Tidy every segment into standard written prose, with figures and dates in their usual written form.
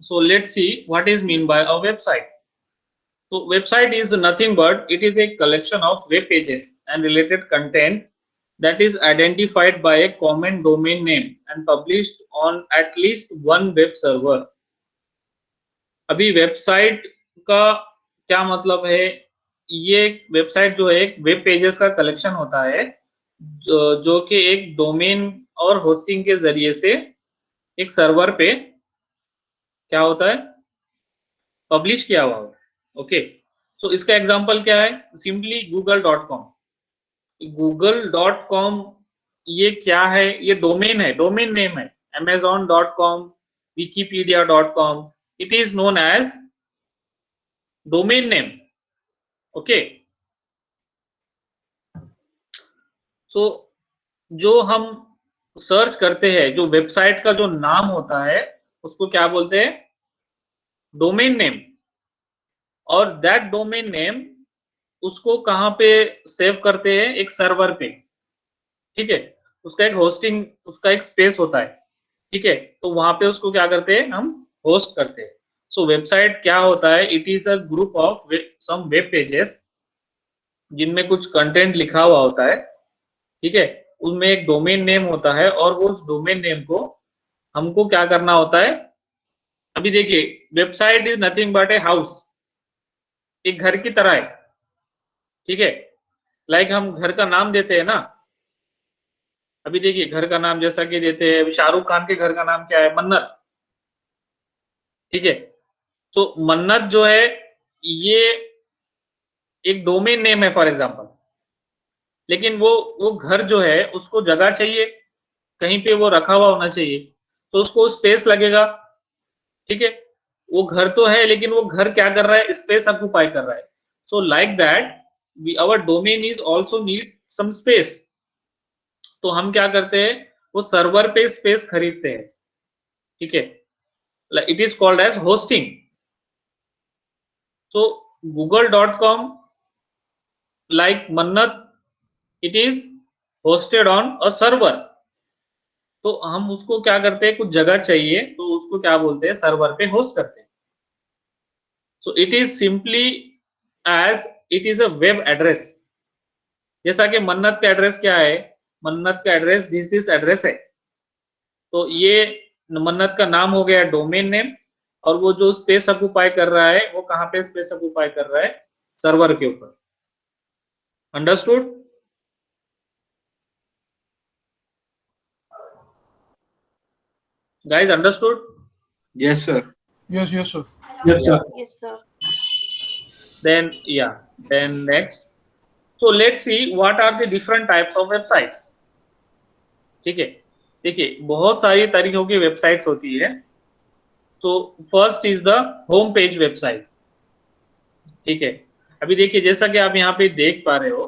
So let's see what is mean by a website. So website is nothing but it is a collection of web pages and related content that is identified by a common domain name and published on at least one web server. अभी website का क्या मतलब है? ये website जो है एक web pages का कलेक्शन होता है जो कि एक डोमेन और होस्टिंग के जरिए से एक सर्वर पे क्या होता है, पब्लिश किया हुआ होता है। ओके, सो इसका एग्जांपल क्या है? Simply google.com। google.com ये क्या है? ये डोमेन है, डोमेन नेम है। amazon.com, wikipedia.com, it is known as domain name. Okay, so जो हम सर्च करते हैं, जो वेबसाइट का जो नाम होता है उसको क्या बोलते हैं? Domain name. और दैट डोमेन नेम उसको कहाँ पे सेव करते हैं? एक सर्वर पे। ठीक है, उसका एक होस्टिंग, उसका एक स्पेस होता है। ठीक है, तो वहां पे उसको क्या करते हैं? हम होस्ट करते हैं। सो वेबसाइट क्या होता है? It is a group of some web pages जिनमें कुछ कंटेंट लिखा हुआ होता है। ठीक है, उनमें एक डोमेन नेम होता है और वो उस डोमेन नेम को हमको क्या करना होता है? अभी देखिए, website is nothing but a house, एक घर की तरह है। ठीक है, लाइक हम घर का नाम देते हैं ना। अभी देखिए, घर का नाम जैसा कि देते हैं, शाहरुख खान के घर का नाम क्या है? मन्नत। ठीक है, तो मन्नत जो है ये एक डोमेन नेम है फॉर एग्जांपल। लेकिन वो घर जो है उसको जगह चाहिए, कहीं पे वो रखा हुआ होना चाहिए, तो उसको स्पेस लगेगा। ठीक है, वो घर तो है लेकिन वो घर क्या कर रहा है? स्पेस ऑक्युपाई कर रहा है। So like that our domain is also need some space. तो हम क्या करते हैं? वो सर्वर पे स्पेस खरीदते हैं। ठीक है, it is called as hosting. So google.com, like Mannat, it is hosted on a server। तो हम उसको क्या करते हैं? कुछ जगह चाहिए तो उसको क्या बोलते हैं? सर्वर पे होस्ट करते हैं। So it is simply as it is a web address. जैसा कि मन्नत का एड्रेस क्या है? मन्नत का एड्रेस दिस एड्रेस है। तो ये मन्नत का नाम हो गया डोमेन नेम, और वो जो स्पेस ऑक्युपाई कर रहा है वो कहाँ पे स्पेस ऑक्युपाई कर रहा है? सर्वर के ऊपर। Understood? Guys understood? Yes, sir. Yes, yes, sir. Yes, sir. Yes, sir. Then yeah, then next, so let's see what are the different types of websites। ठीक है, देखिए बहुत सारी तरीकों की वेबसाइट्स होती है। तो first is the home page website. ठीक है, अभी देखिए जैसा कि आप यहाँ पे देख पा रहे हो,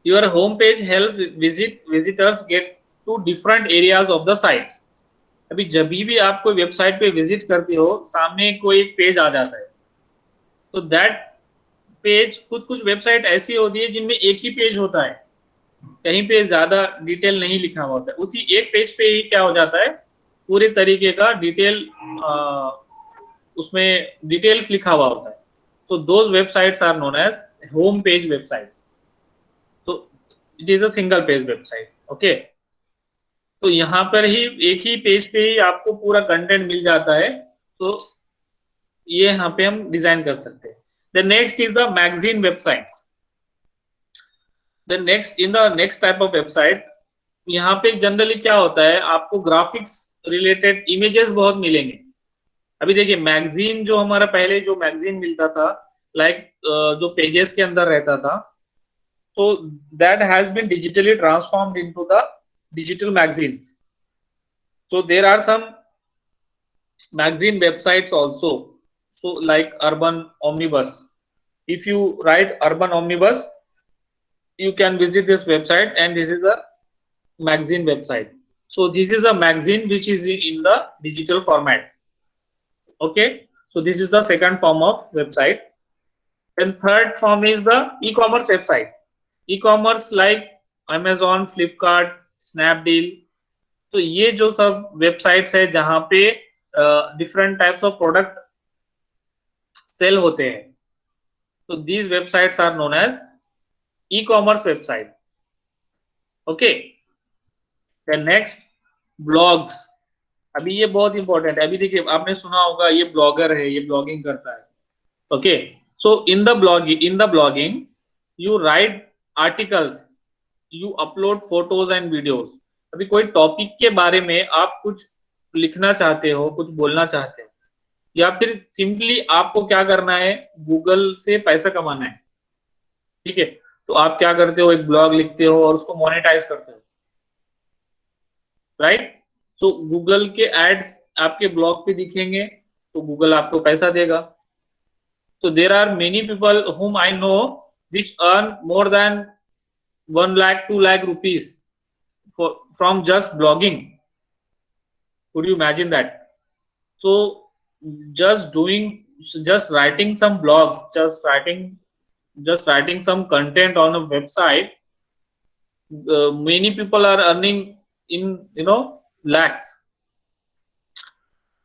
your home page help visitors get to different areas of the site. अभी जब भी आप कोई वेबसाइट पे विजिट करते हो, सामने कोई एक पेज आ जाता है। तो दैट पेज, कुछ कुछ वेबसाइट ऐसी होती है जिनमें एक ही पेज होता है, कहीं पे ज्यादा डिटेल नहीं लिखा हुआ होता है। उसी एक पेज पे ही क्या हो जाता है? पूरे तरीके का डिटेल, उसमें डिटेल्स लिखा हुआ होता है। So those websites are known as home page websites. तो it is a single page website. Okay, तो यहाँ पर ही एक ही पेज पे ही आपको पूरा कंटेंट मिल जाता है। तो ये यहाँ पे हम डिजाइन कर सकते हैं। The next is the magazine websites. The next in the next type of website, यहाँ पे जनरली क्या होता है? आपको ग्राफिक्स रिलेटेड इमेजेस बहुत मिलेंगे। अभी देखिए, मैगजीन जो हमारा पहले जो मैगजीन मिलता था, लाइक जो पेजेस के अंदर रहता था, तो that has been digitally transformed into the digital magazines. So there are some magazine websites also, so like Urban Omnibus. If you write Urban Omnibus, you can visit this website, and this is a magazine website. So this is a magazine which is in the digital format. Okay, so this is the second form of website. And third form is the e-commerce website. E-commerce like Amazon, Flipkart, Snapdeal। तो ये जो सब websites है जहाँ पे different types of product sell होते हैं. So these websites are known as e-commerce website. Okay. Then next, blogs. अभी ये बहुत इंपॉर्टेंट है. अभी देखिए, आपने सुना होगा ये ब्लॉगर है, ये ब्लॉगिंग करता है. Okay. So in the blogging you right articles, you upload photos and videos. अभी कोई टॉपिक के बारे में आप कुछ लिखना चाहते हो, कुछ बोलना चाहते हो, या फिर सिंपली आपको क्या करना है, गूगल से पैसा कमाना है. ठीक है. तो आप क्या करते हो, एक ब्लॉग लिखते हो और उसको मोनेटाइज करते हो, राइट. सो गूगल के एड्स आपके ब्लॉग पे दिखेंगे तो गूगल आपको पैसा देगा. So there are many people whom I know which earn more than 1 lakh, 2 lakh rupees from just blogging. Could you imagine that? So just writing some blogs, just writing some content on a website, many people are earning in lakhs.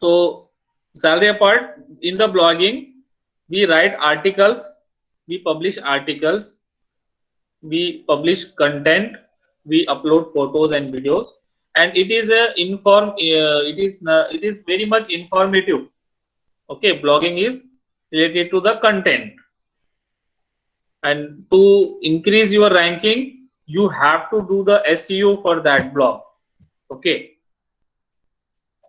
So salary apart, in the blogging we write articles, we publish articles, we publish content, we upload photos and videos, and it is it is very much informative. Okay. Blogging is related to the content, and to increase your ranking you have to do the SEO for that blog. Okay.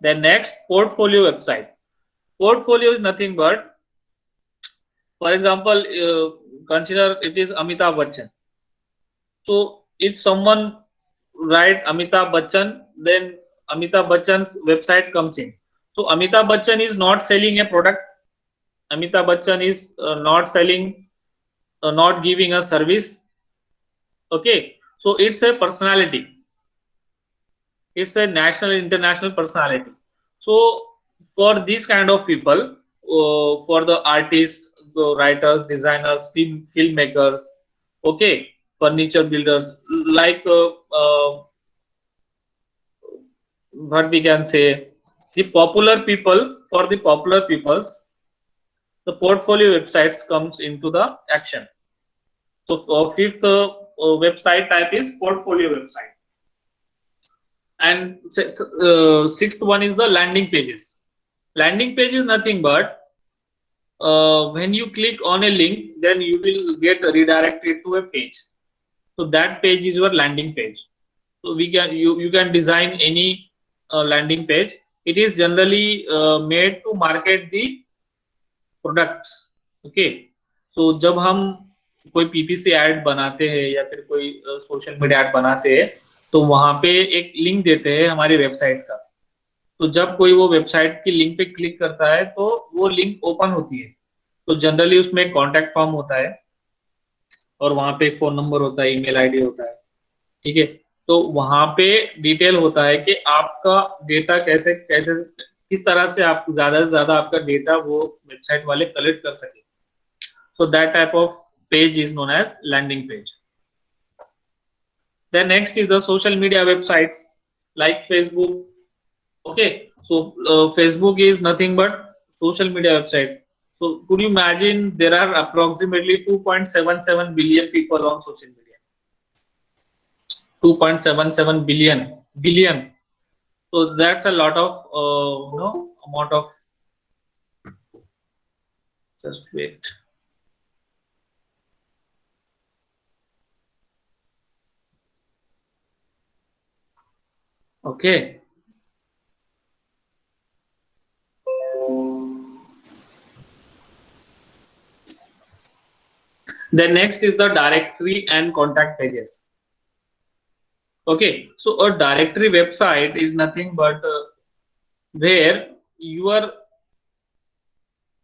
Then next, portfolio website. Portfolio is nothing but, for example, consider it is Amitabh Bachchan. So if someone write Amitabh Bachchan, then Amitabh Bachchan's website comes in. So Amitabh Bachchan is not selling a product. Amitabh Bachchan is not selling, not giving a service. Okay. So it's a personality. It's a national, international personality. So for these kind of people, for the artists, the writers, designers, filmmakers, okay, furniture builders, like what we can say, the popular people, for the popular peoples, the portfolio websites comes into the action. So fifth website type is portfolio website. And sixth one is the landing pages. Landing page is nothing but when you click on a link, then you will get redirected to a page. So that page is your landing page. So you can design any landing page. It is generally made to market the products. Okay. So जब हम कोई PPC add बनाते हैं या फिर कोई social media add बनाते हैं, तो वहां पे एक लिंक देते हैं हमारी वेबसाइट का. तो जब कोई वो वेबसाइट की लिंक पे क्लिक करता है तो वो लिंक ओपन होती है. तो जनरली उसमें एक कॉन्टैक्ट फॉर्म होता है और वहां पे एक फोन नंबर होता है, ईमेल आईडी होता है. ठीक है. तो वहां पे डिटेल होता है कि आपका डेटा कैसे किस तरह से आप ज्यादा से ज्यादा आपका डेटा वो वेबसाइट वाले कलेक्ट कर सके. So that type of page is known as landing page. Then next is the social media websites like Facebook. Okay. So Facebook is nothing but social media website. So could you imagine there are approximately 2.77 billion people on social media. 2.77 billion. So that's a lot of amount of. Just wait. Okay. Then next is the directory and contact pages. Okay. So a directory website is nothing but where your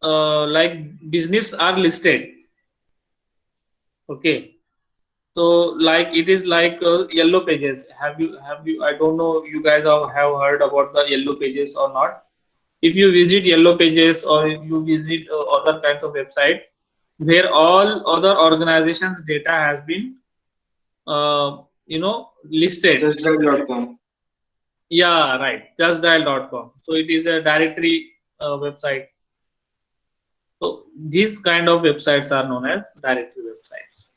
like business are listed. Okay. So like it is like yellow pages. Have you I don't know you guys have heard about the yellow pages or not. If you visit yellow pages or you visit other kinds of website where all other organizations data has been listed. Justdial.com. Yeah, right. Justdial.com. So it is a directory website. So these kind of websites are known as directory websites.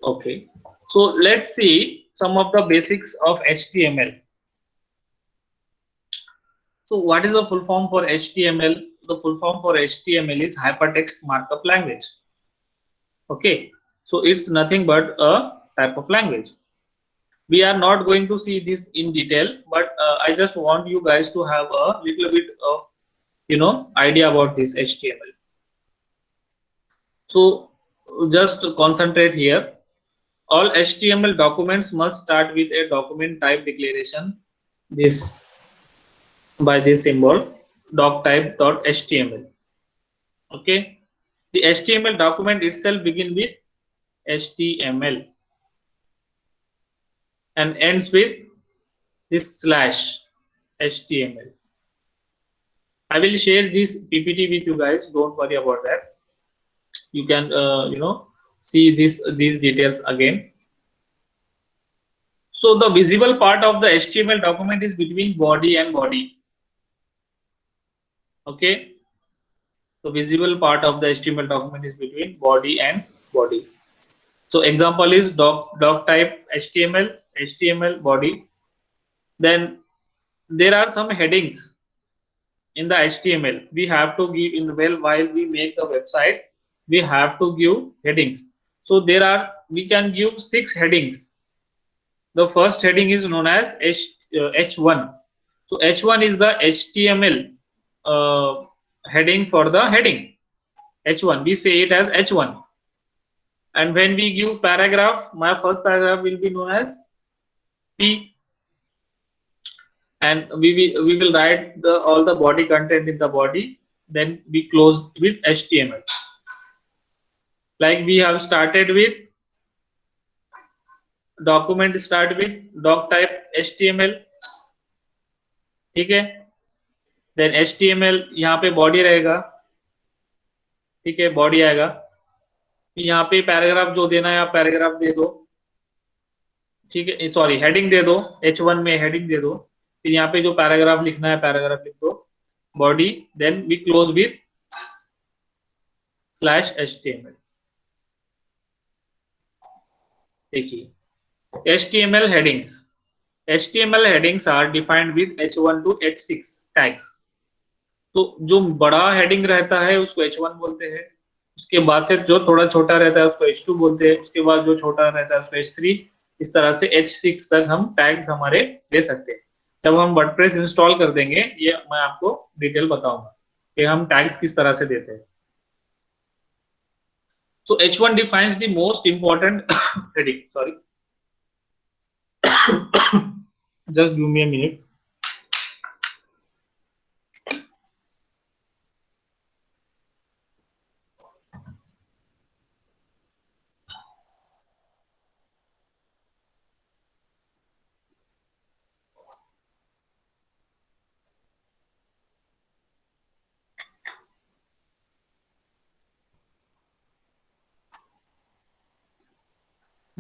Okay. So let's see some of the basics of HTML. So what is the full form for HTML? The full form for HTML is hypertext markup language. Okay. So it's nothing but a type of language. We are not going to see this in detail, but I just want you guys to have a little bit of idea about this HTML. So just concentrate here. All HTML documents must start with a document type declaration. This by this symbol doctype.html. Okay, the HTML document itself begin with HTML and ends with this slash HTML. I will share this PPT with you guys. Don't worry about that. You can see these details again. So the visible part of the HTML document is between body and body. Okay, the visible part of the HTML document is between body and body. So example is doc type HTML body. Then there are some headings in the HTML. We have to give in while we make the website, we have to give headings. So we can give 6 headings. The first heading is known as H1. So H1 is the HTML heading for the heading. H1, we say it as H1. And when we give paragraph, my first paragraph will be known as P, and we will write all the body content in the body. Then we close with HTML. Like we have started with document, start with doc type HTML. ठीक है, then HTML यहाँ पे body रहेगा. ठीक है, body आएगा. यहाँ पे पैराग्राफ जो देना है आप पैराग्राफ दे दो. ठीक है, सॉरी हेडिंग दे दो. H1 में हेडिंग दे दो. फिर यहाँ पे जो पैराग्राफ लिखना है पैराग्राफ लिख दो, body. Then we close with slash HTML. देखिए, HTML headings. HTML headings are defined with H1 to H6 tags. तो जो बड़ा हेडिंग रहता है उसको H1 बोलते हैं. उसके बाद से जो थोड़ा छोटा रहता है उसको H2 बोलते हैं. उसके बाद जो छोटा रहता है उसको H3. इस तरह से H6 तक हम टैग्स हमारे ले सकते हैं. जब हम वर्डप्रेस इंस्टॉल कर देंगे, ये मैं आपको डिटेल बताऊंगा कि हम टैग्स किस तरह से देते हैं. So H1 defines the most important heading. Sorry. Just give me a minute.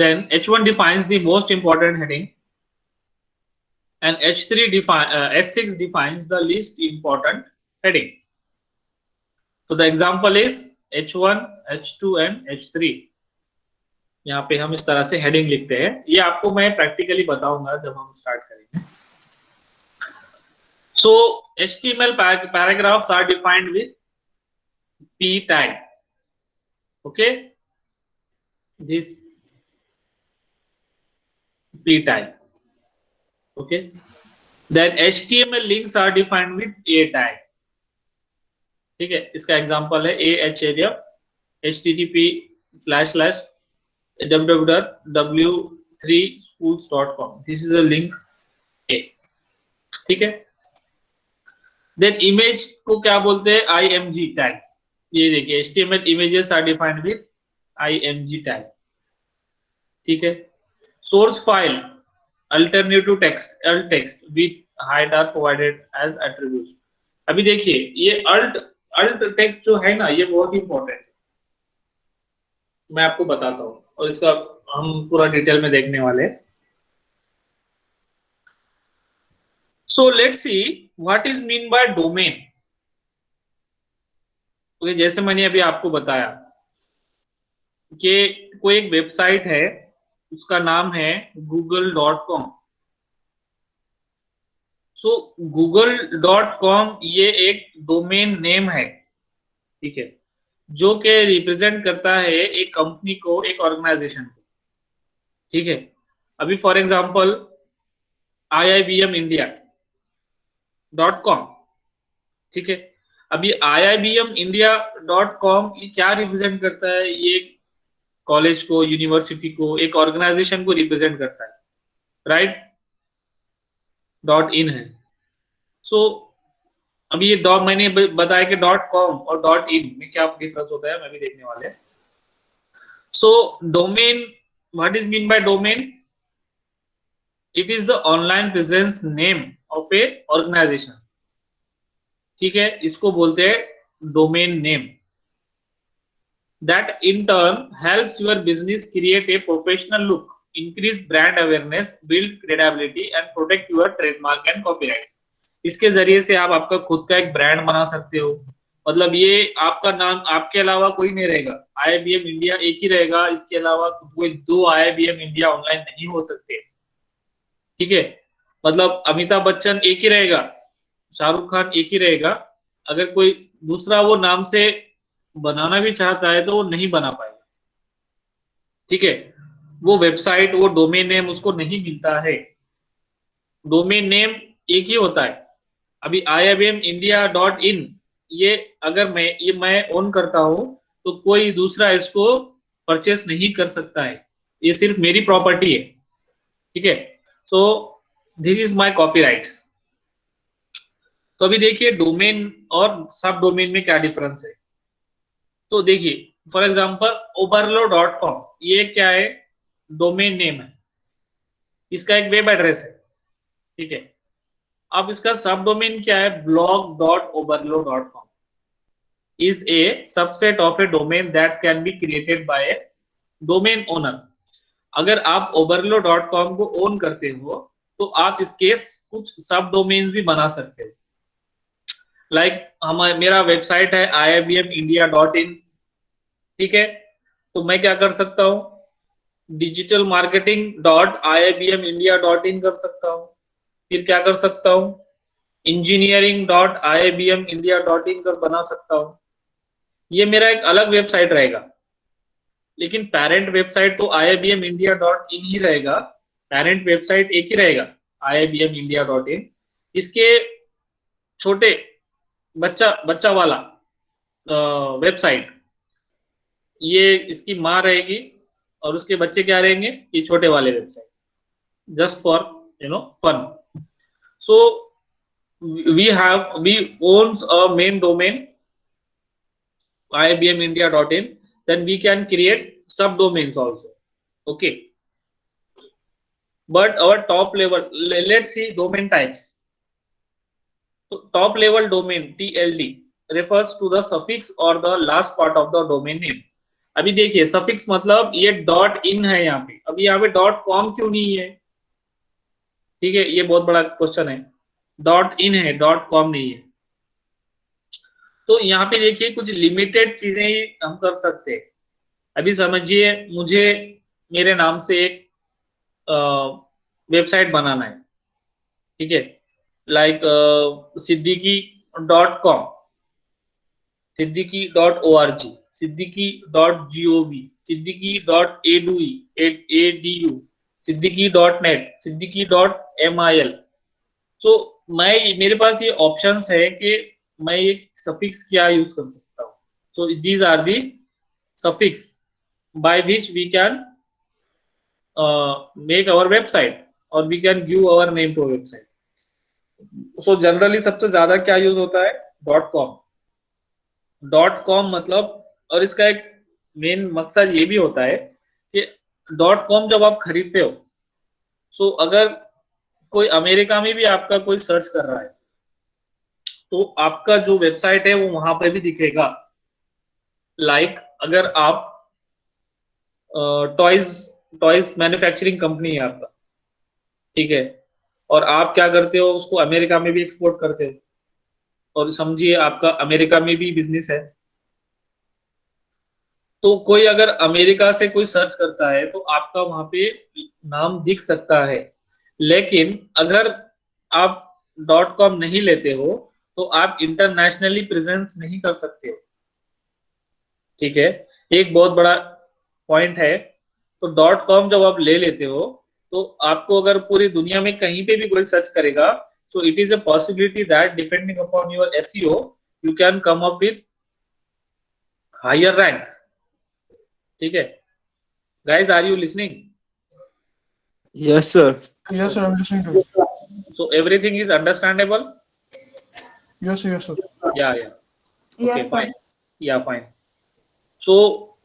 Then H1 defines the most important heading, and H6 defines the least important heading. So the example is H1, H2 and H3. यहाँ पे हम इस तरह से heading लिखते हैं. ये आपको मैं प्रैक्टिकली बताऊंगा जब हम स्टार्ट करेंगे. So HTML paragraphs are defined with P tag. Okay, this P tag. Okay, then HTML links are defined with A tag. ठीक है, इसका एग्जांपल है AHREF http://www.w3schools.com. This is a link A. ठीक है. देन इमेज को क्या बोलते हैं? IMG tag. ये देखिए, HTML images are defined with IMG tag. ठीक है. Source file alternative text alt text with height are provided as attributes. अभी देखिए, ये alt text जो है ना, ये बहुत इंपॉर्टेंट है. मैं आपको बताता हूँ और इसका हम पूरा डिटेल में देखने वाले हैं. So let's see what is mean by domain. तो जैसे मैंने अभी आपको बताया कि कोई एक वेबसाइट है, उसका नाम है google.com. सो google.com ये एक डोमेन नेम है, ठीक है, जो कि रिप्रेजेंट करता है एक कंपनी को, एक ऑर्गेनाइजेशन को, ठीक है। अभी फॉर एग्जांपल iibmindia.com, ठीक है। अभी iibmindia.com ये क्या रिप्रेजेंट करता है? ये कॉलेज को, यूनिवर्सिटी को, एक ऑर्गेनाइजेशन को रिप्रेजेंट करता है, राइट। .in है। सो अभी ये डॉट मैंने बताया कि .com और .in में क्या डिफरेंस होता है, मैं भी देखने वाले हैं। So domain, what is mean by domain? It is the online presence name of a organization, ठीक है, इसको बोलते हैं domain name. That in turn helps your business create a professional look, increase brand awareness, build credibility and protect your trademark and copyrights. इसके जरिए से आप आपका खुद का एक ब्रांड बना सकते हो। मतलब ये आपका नाम, आपके अलावा कोई नहीं रहेगा, आईआईबीएम इंडिया एक ही रहेगा, इसके अलावा कोई दो आईआईबीएम इंडिया ऑनलाइन नहीं हो सकते, ठीक है। मतलब अमिताभ बच्चन एक ही रहेगा, शाहरुख खान एक ही रहेगा, अगर कोई दूसरा वो नाम से बनाना भी चाहता है तो वो नहीं बना पाएगा, ठीक है। वो वेबसाइट, वो डोमेन नेम उसको नहीं मिलता है। डोमेन नेम एक ही होता है। अभी iibmindia.in ये अगर मैं ओन करता हूं तो कोई दूसरा इसको परचेस नहीं कर सकता है, ये सिर्फ मेरी प्रॉपर्टी है, ठीक है। So this is my copyrights. तो अभी देखिए डोमेन और सब डोमेन में क्या डिफरेंस है। तो देखिए फॉर एग्जांपल overlo.com ये क्या है? डोमेन नेम है, इसका एक वेब एड्रेस है, ठीक है। अब इसका सब डोमेन क्या है? blog.overlo.com is a subset of a domain that can be created by a domain owner. अगर आप overlo.com को ओन करते हो तो आप इसके कुछ सब डोमेन भी बना सकते हो। लाइक हमारा मेरा वेबसाइट है iibmindia.in, ठीक है। तो मैं क्या कर सकता हूँ? डिजिटल मार्केटिंग डॉट iibmindia.in कर सकता हूँ। फिर क्या कर सकता हूँ? इंजीनियरिंग डॉट iibmindia.in कर बना सकता हूँ। ये मेरा एक अलग वेबसाइट रहेगा, लेकिन पेरेंट वेबसाइट तो iibmindia.in ही रहेगा। पेरेंट वेबसाइट एक ही रहेगा, iibmindia.in। इसके छोटे बच्चा बच्चा वाला वेबसाइट, ये इसकी माँ रहेगी और उसके बच्चे क्या रहेंगे? ये छोटे वाले website, just for fun. So we owns a main domain iibmindia.in, then we can create subdomains also, okay. But our top level, let's see domain types. So top level domain TLD refers to the suffix or the last part of the domain name. अभी देखिए suffix मतलब ये dot in है यहाँ पे, अभी यहाँ पे डॉट कॉम क्यों नहीं है? ठीक है, ये बहुत बड़ा क्वेश्चन है। डॉट इन है, डॉट कॉम नहीं है। तो यहाँ पे देखिए कुछ लिमिटेड चीजें ही हम कर सकते हैं। अभी समझिए मुझे मेरे नाम से एक वेबसाइट बनाना है, ठीक है। लाइक सिद्दीकी.com, सिद्दीकी.org, सिद्दीकी.gov, सिद्दीकी.edu, सिद्दीकी.net, सिद्दीकी.mil। सो मैं मेरे पास ये ऑप्शंस है कि मैं एक सफिक्स क्या यूज कर सकता हूँ। So these are the suffix by which we can make our website or we can give our name to a website. So generally सबसे ज्यादा क्या यूज होता है? Dot com. डॉट कॉम मतलब, और इसका एक मेन मकसद ये भी होता है कि डॉट कॉम जब आप खरीदते हो, सो अगर कोई अमेरिका में भी आपका कोई सर्च कर रहा है तो आपका जो वेबसाइट है वो वहां पे भी दिखेगा। लाइक अगर आप टॉयज टॉयज मैन्युफैक्चरिंग कंपनी है आपका, ठीक है, और आप क्या करते हो, उसको अमेरिका में भी एक्सपोर्ट करते हो, और समझिए आपका अमेरिका में भी बिजनेस है। तो कोई अगर अमेरिका से कोई सर्च करता है तो आपका वहां पे नाम दिख सकता है। लेकिन अगर आप डॉट कॉम नहीं लेते हो तो आप इंटरनेशनली प्रेजेंस नहीं कर सकते हो। ठीक है, एक बहुत बड़ा पॉइंट है। तो डॉट कॉम जब आप ले लेते हो तो आपको अगर पूरी दुनिया में कहीं पे भी कोई सर्च करेगा, so it is a possibility that depending upon your SEO you can come up with higher ranks. ठीक है, guys are you listening? Yes, sir. Yes, sir, I'm listening to you. So everything is understandable? Yes, yes, sir. Yeah. Okay, Yes, fine. sir. Yeah, fine. So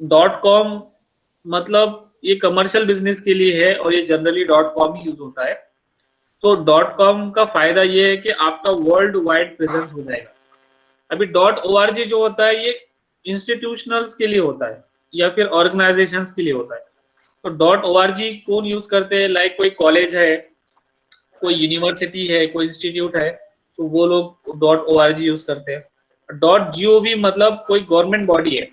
dot com मतलब ये commercial business के लिए है और ये generally dot com ही use होता है। तो डॉट कॉम का फायदा ये है कि आपका वर्ल्ड वाइड प्रेजेंस हो जाएगा। अभी डॉट ओआरजी जो होता है ये इंस्टीट्यूशनल्स के लिए होता है या फिर ऑर्गेनाइजेशंस के लिए होता है। तो डॉट ओआरजी कौन यूज करते हैं, लाइक कोई कॉलेज है, कोई यूनिवर्सिटी है, कोई इंस्टीट्यूट है, तो वो लोग dot O R G use करते हैं। डॉट जीओवी मतलब कोई गवर्नमेंट बॉडी है।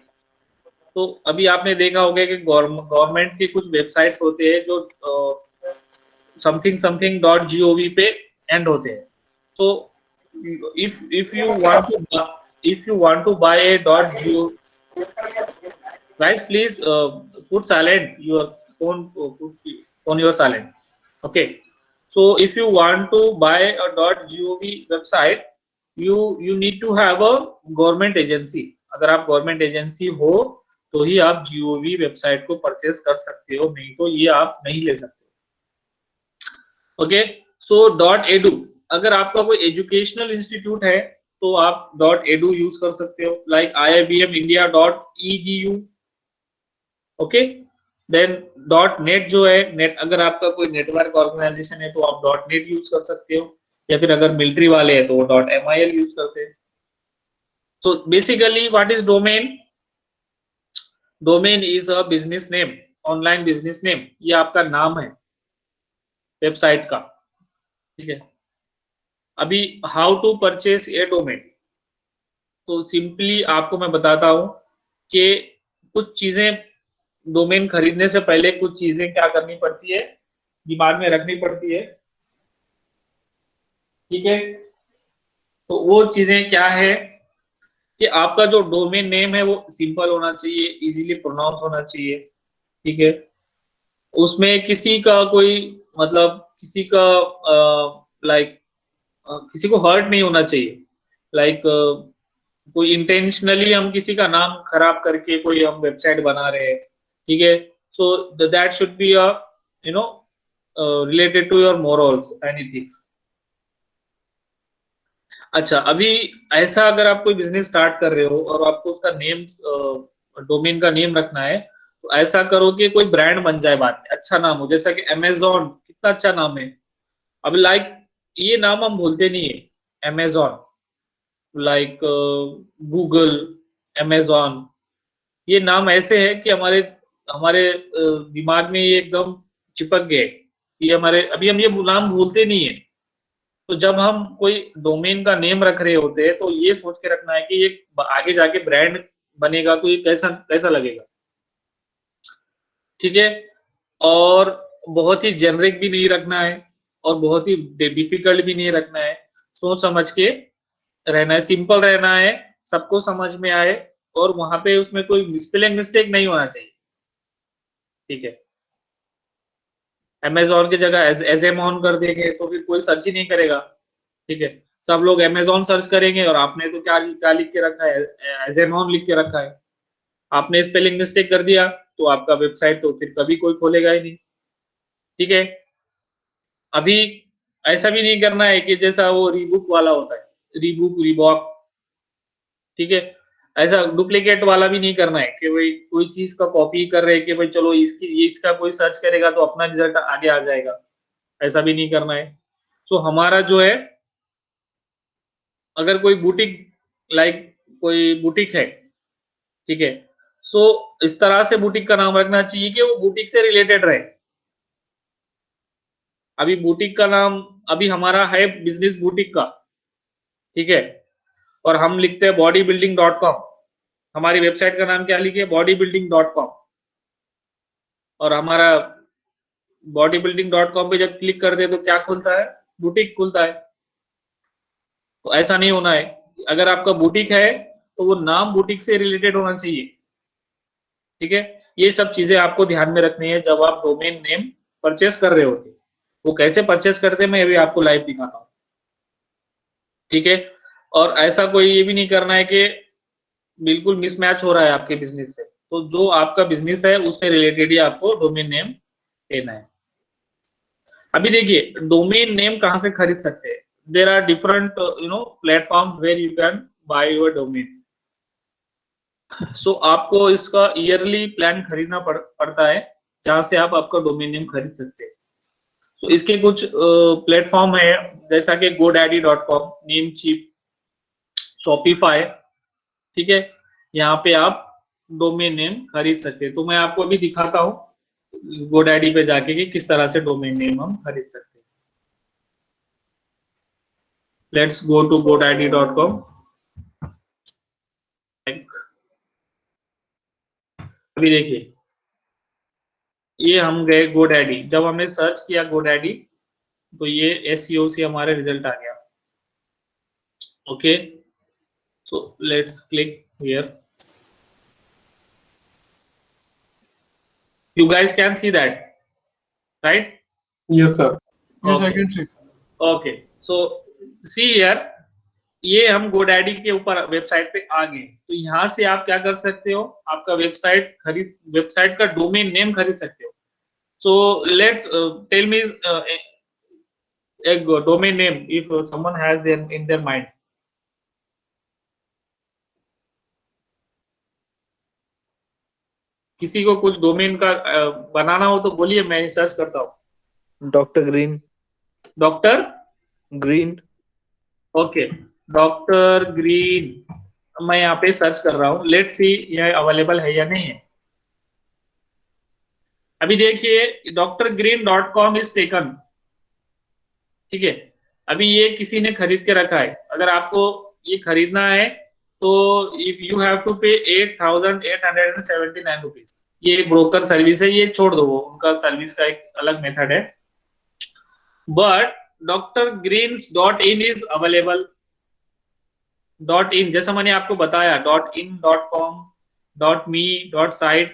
तो अभी आपने देखा होगा कि गवर्नमेंट की कुछ वेबसाइट्स होते हैं जो समथिंग समथिंग डॉट जीओवी पे एंड होते हैं। So if you want to, if you want to buy a dot G O, guys please put silent your phone, put on your silent. Okay, so if you want to buy a .gov website, you need to have a government agency। अगर आप government agency हो तो ही आप gov website को purchase कर सकते हो, नहीं तो ये आप नहीं ले सकते। ओके, सो डॉट एडू, अगर आपका कोई एजुकेशनल इंस्टीट्यूट है तो आप डॉट एडू यूज कर सकते हो, like IIBM India dot edu। Okay, then dot net जो है, नेट अगर आपका कोई नेटवर्क ऑर्गेनाइजेशन है तो आप डॉट नेट यूज कर सकते हो, या फिर अगर मिलिट्री वाले हैं तो वो डॉट MIL यूज करते हैं। So basically what is domain? Domain is a business name, online business name, ये आपका नाम है वेबसाइट का। ठीक है, अभी how to purchase a domain, तो सिंपली आपको मैं बताता हूं कि कुछ चीजें डोमेन खरीदने से पहले कुछ चीजें क्या करनी पड़ती है, दिमाग में रखनी पड़ती है। ठीक है, तो वो चीजें क्या है कि आपका जो डोमेन नेम है वो सिंपल होना चाहिए, इजीली प्रोनाउंस होना चाहिए। ठीक है, उसमें किसी का कोई मतलब किसी का लाइक किसी को हर्ट नहीं होना चाहिए, लाइक कोई इंटेंशनली हम किसी का नाम खराब करके कोई हम वेबसाइट बना रहे हैं। ठीक है, so that should be a you know related to your morals and ethics. अच्छा, अभी ऐसा अगर आप कोई बिजनेस स्टार्ट कर रहे हो और आपको उसका नेम, डोमेन का नेम रखना है, तो ऐसा करो कि कोई ब्रांड बन जाए बाद में, अच्छा नाम हो, जैसा कि अमेजोन कितना अच्छा नाम है। अब लाइक ये नाम हम भूलते नहीं है, अमेजोन, लाइक गूगल, अमेजोन, ये नाम ऐसे है कि हमारे हमारे दिमाग में ये एकदम चिपक गए, ये हमारे, अभी हम ये नाम भूलते नहीं है। तो जब हम कोई डोमेन का नेम रख रहे होते हैं तो ये सोच के रखना है कि ये आगे जाके ब्रांड बनेगा तो ये कैसा कैसा लगेगा। ठीक है, और बहुत ही जेनरिक भी नहीं रखना है और बहुत ही डिफिकल्ट भी नहीं रखना है, सोच समझ के रहना है, सिंपल रहना है, सबको समझ में आए, और वहां पे उसमें कोई स्पेलिंग मिस्टेक नहीं होना चाहिए। ठीक है, अमेजोन की जगह एजेमोन कर देंगे तो फिर कोई सर्च ही नहीं करेगा। ठीक है, सब लोग अमेजोन सर्च करेंगे और आपने तो क्या क्या लिख के रखा है, एजेमोन लिख के रखा है। आपने स्पेलिंग मिस्टेक कर दिया तो आपका वेबसाइट तो फिर कभी कोई खोलेगा ही नहीं। ठीक है, अभी ऐसा भी नहीं करना है कि जैसा वो रीबुक वाला होता है, रीबुक रीबॉक। ठीक है, ऐसा डुप्लीकेट वाला भी नहीं करना है कि भाई कोई चीज का कॉपी कर रहे हैं कि भाई चलो इसकी ये इसका कोई सर्च करेगा तो अपना रिजल्ट आगे आ जाएगा, ऐसा भी नहीं करना है। सो हमारा जो है, अगर कोई बुटीक, लाइक कोई बुटीक है, ठीक है, सो इस तरह से बुटीक का नाम रखना चाहिए कि वो बुटीक से रिलेटेड रहे। अभी बुटीक का नाम अभी हमारा है बिजनेस बुटीक का, ठीक है, और हम लिखते हैं bodybuilding.com, हमारी वेबसाइट का नाम क्या लिखे, bodybuilding.com, और हमारा bodybuilding.com पे जब क्लिक करते हैं तो क्या खुलता है, बुटीक खुलता है। तो ऐसा नहीं होना है, अगर आपका बुटीक है तो वो नाम बुटीक से रिलेटेड होना चाहिए, ठीक है। ये सब चीजें आपको ध्यान में रखनी है जब आप डोमेन नेम परचेस कर रहे होते। वो कैसे परचेस करते हैं मैं अभी आपको लाइव दिखाता हूँ, ठीक है। और ऐसा कोई ये भी नहीं करना है कि बिल्कुल मिसमैच हो रहा है आपके बिजनेस से, तो जो आपका बिजनेस है उससे रिलेटेड ही आपको डोमेन नेम लेना है। अभी देखिए डोमेन नेम कहाँ से खरीद सकते हैं, there are different platform where you can buy your domain. So आपको इसका ईयरली प्लान खरीदना पड़ता है जहां से आप आपका डोमेन नेम खरीद सकते हैं। तो इसके कुछ प्लेटफॉर्म है जैसा कि GoDaddy.com, नेमचीप, शॉपिफाई, ठीक है, यहाँ पे आप डोमेन नेम खरीद सकते हैं। तो मैं आपको अभी दिखाता हूँ GoDaddy पे जाके कि किस तरह से डोमेन नेम हम खरीद सकते हैं। Let's go to GoDaddy.com। अभी देखिए ये हम गए GoDaddy, जब हमने सर्च किया GoDaddy तो ये SEO से हमारे रिजल्ट आ गया। Okay, so let's click here. You guys can see that, right? Yes, sir. Yes, I Okay. can see. Okay. So see here, ये हम GoDaddy के ऊपर वेबसाइट पे आ गए। तो यहाँ से आप क्या कर सकते हो, आपका वेबसाइट का डोमेन नेम खरीद सकते हो। So let's tell me a domain name if someone has them in their mind. किसी को कुछ डोमेन का बनाना हो तो बोलिए, मैं सर्च करता हूँ। Doctor green. Doctor green. Okay, doctor green मैं यहाँ पे सर्च कर रहा हूँ। लेट्स सी यह अवेलेबल है या नहीं है। अभी देखिए drgreen.com इज टेकन, ठीक है। अभी ये किसी ने खरीद के रखा है। अगर आपको ये खरीदना है तो इफ यू हैव टू पे 8,879 रुपीज। ये ब्रोकर सर्विस है, ये छोड़ दो, वो उनका सर्विस का एक अलग मेथड है। But drgreens.in is available. .in जैसा मैंने आपको बताया .in, .com, .me, .site,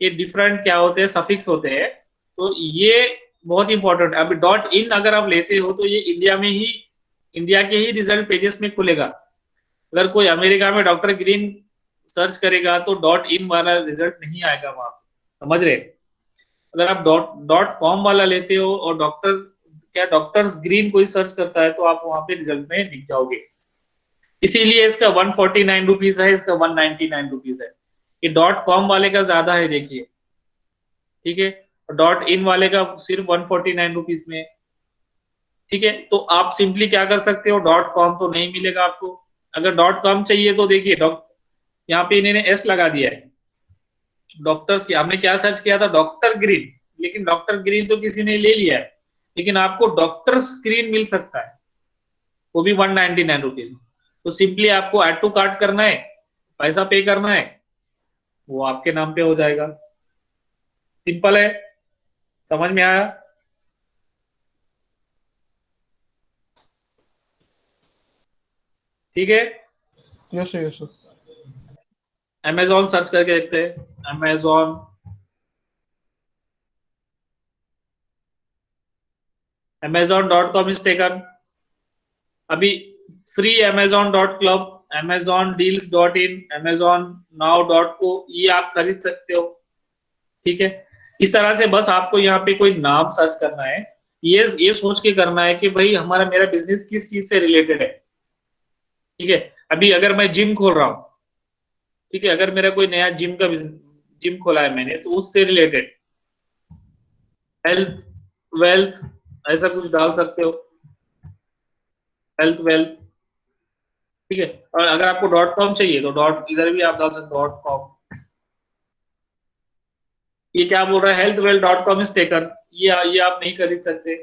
ये डिफरेंट क्या होते हैं, सफिक्स होते हैं। तो ये बहुत इंपॉर्टेंट है। अभी .in अगर आप लेते हो तो ये इंडिया के ही रिजल्ट पेजेस में खुलेगा। अगर कोई अमेरिका में डॉक्टर ग्रीन सर्च करेगा तो .in वाला रिजल्ट नहीं आएगा वहां, समझ रहे। अगर आप .com वाला लेते हो और डॉक्टर्स ग्रीन कोई सर्च करता है तो आप वहां पे रिजल्ट में दिख जाओगे। इसीलिए इसका 149 रुपीज है, इसका 199 रुपीज है। ये .com वाले का ज्यादा है देखिए, ठीक है, .in वाले का सिर्फ 149 रुपीज में, ठीक है। तो आप सिंपली क्या कर सकते हो, .com तो नहीं मिलेगा आपको। अगर .com चाहिए तो देखिए यहाँ पे इन्होंने S लगा दिया है। डॉक्टर्स की हमने क्या सर्च किया था, डॉक्टर ग्रीन, लेकिन डॉक्टर ग्रीन तो किसी ने ले लिया है, लेकिन आपको डॉक्टर्स ग्रीन मिल सकता है, वो भी 199 रुपीज। तो सिंपली आपको ऐड टू कार्ट करना है, पैसा पे करना है, वो आपके नाम पे हो जाएगा। सिंपल है, समझ में आया। ठीक है, Yes, sir. Yes, sir. Amazon search करके देखते हैं। amazon.com is taken. अभी फ्री amazon.club, amazondeals.in, amazonnow.co ये आप खरीद सकते हो, ठीक है। इस तरह से बस आपको यहाँ पे कोई नाम सर्च करना है, ये सोच के करना है कि भाई मेरा बिजनेस किस चीज से रिलेटेड है, ठीक है। अभी अगर मैं जिम खोल रहा हूँ, ठीक है, अगर मेरा कोई नया जिम खोला है मैंने तो उससे रिलेटेड हेल्थ वेल्थ ऐसा कुछ डाल सकते हो, हेल्थ वेल्थ, ठीक है। और अगर आपको .com चाहिए तो इधर भी आप डाल सकते हो .com। ये क्या बोल रहा है, health well .com is taken, ये आप नहीं खरीद सकते,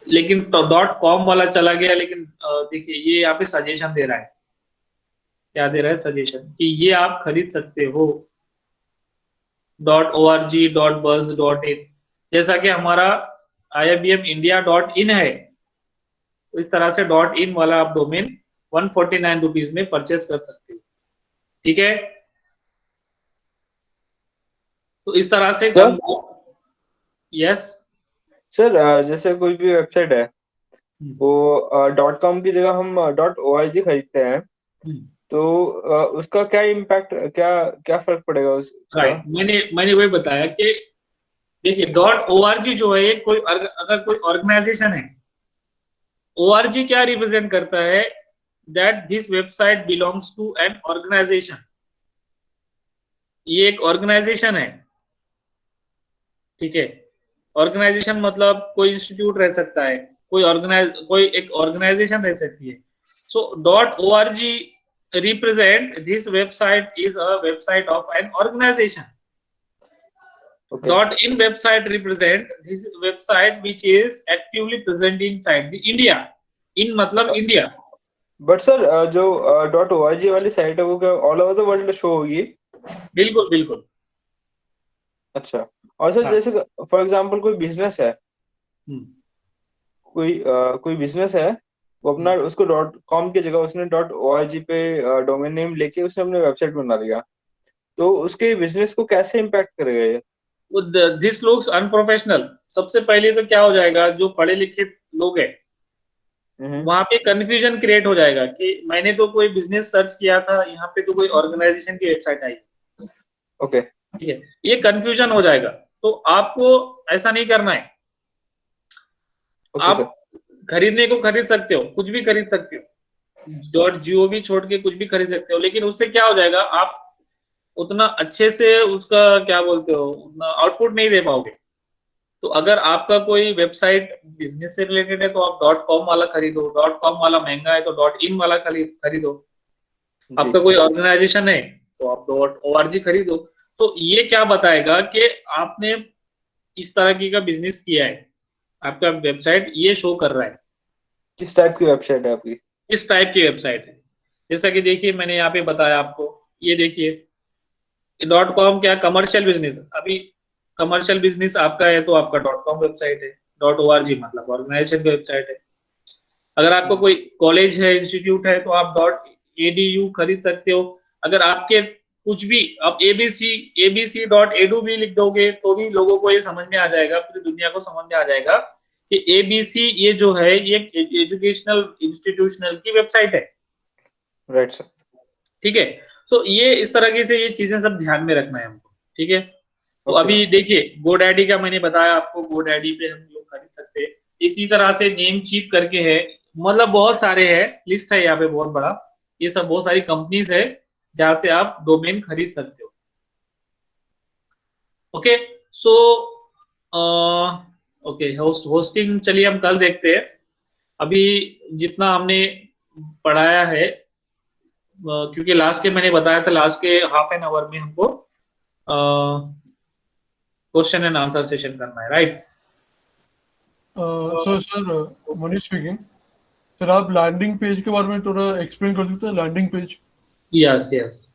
लेकिन .com वाला चला गया, लेकिन देखिए ये यहाँ पे सजेशन दे रहा है, क्या दे रहा है, सजेशन कि ये आप खरीद सकते हो .org.buzz.in, जैसा कि हमारा IIBM India.in है, तो इस तरह से .in वाला आप डोमेन 149 रुपीज में परचेस कर सकते हो। ठीक है, तो इस तरह से सर? यस सर जैसे कोई भी वेबसाइट है वो .com की जगह हम .org खरीदते हैं, तो उसका क्या इम्पैक्ट, क्या क्या फर्क पड़ेगा उसका? राइट, मैंने वही बताया कि देखिए .org जो है कोई अगर कोई ऑर्गेनाइजेशन है, ORG क्या रिप्रेजेंट करता है, that this website belongs to an organization, ये एक ऑर्गेनाइजेशन है। ठीक है, ऑर्गेनाइजेशन मतलब कोई इंस्टीट्यूट रह सकता है, कोई एक ऑर्गेनाइजेशन रह सकती है। सो .org represent this website is a website of an organization. Okay. .in website represent this website which is actively present inside the India. In मतलब इंडिया। बट सर जो .org वाली साइट है वो क्या all over the world show होगी? बिल्कुल बिल्कुल। अच्छा, और सर हाँ। जैसे फॉर एग्जांपल कोई बिजनेस है, कोई बिजनेस है, वो अपना उसको .com की जगह उसने .org पे डोमेन नेम लेके उसने अपने वेबसाइट बना लिया, तो उसके बिजनेस को कैसे इम्पैक्ट करेगा ये? This looks unprofessional. सबसे पहले तो क्या हो जाएगा, जो पढ़े लिखे लोग हैं वहां पे कंफ्यूजन क्रिएट हो जाएगा कि मैंने तो कोई बिजनेस सर्च किया था, यहाँ पे तो कोई ऑर्गेनाइजेशन की वेबसाइट आई। ओके। ठीक है, ये कंफ्यूजन हो जाएगा, तो आपको ऐसा नहीं करना है। Okay sir. आप खरीदने को खरीद सकते हो, कुछ भी खरीद सकते हो, .gov छोड़ के कुछ भी खरीद सकते हो, लेकिन उससे क्या हो जाएगा, आप उतना अच्छे से उसका क्या बोलते हो, उतना आउटपुट नहीं दे पाओगे। तो अगर आपका कोई वेबसाइट बिजनेस से रिलेटेड है तो आप .com वाला खरीदो, .com वाला महंगा है तो .in वाला खरीदो। आपका कोई ऑर्गेनाइजेशन है तो आप .org खरीदो। तो ये क्या बताएगा कि आपने इस तरह की का बिजनेस किया है, आपका वेबसाइट ये शो कर रहा है किस टाइप की वेबसाइट है आपकी? किस टाइप की वेबसाइट है। जैसा कि देखिए मैंने यहाँ पे बताया आपको, ये देखिए .com क्या कमर्शियल बिजनेस, अभी कमर्शियल बिजनेस आपका है तो आपका .com वेबसाइट है, .org मतलब ऑर्गेनाइजेशन की वेबसाइट है। अगर आपको कोई कॉलेज है, इंस्टीट्यूट है, तो आप .edu खरीद सकते हो। अगर आपके कुछ भी आप abc.edu भी लिख दोगे तो भी लोगों को ये समझ में आ जाएगा, पूरी दुनिया को समझ में आ जाएगा कि ABC ये जो है ये एजुकेशनल इंस्टीट्यूशनल की वेबसाइट है। Right sir. ठीक है, तो ये इस तरह से ये चीजें सब ध्यान में रखना है हमको। ठीक है, तो अभी देखिए GoDaddy का मैंने बताया आपको, GoDaddy पे हम लोग खरीद सकते हैं। इसी तरह से नेमचीप करके है, मतलब बहुत सारे हैं, लिस्ट है यहाँ पे बहुत बड़ा, ये सब बहुत सारी कंपनीज है जहां से आप डोमेन खरीद सकते हो। ओके, सो ओके, होस्टिंग चलिए हम कल देखते हैं। अभी जितना हमने पढ़ाया है, क्योंकि लास्ट के मैंने बताया था लास्ट के हाफ एन आवर में हमको क्वेश्चन एंड आंसर सेशन करना है, right? Sir Manish speaking. Sir आप लैंडिंग पेज के बारे में थोड़ा एक्सप्लेन कर सकते हैं, लैंडिंग पेज? Yes yes,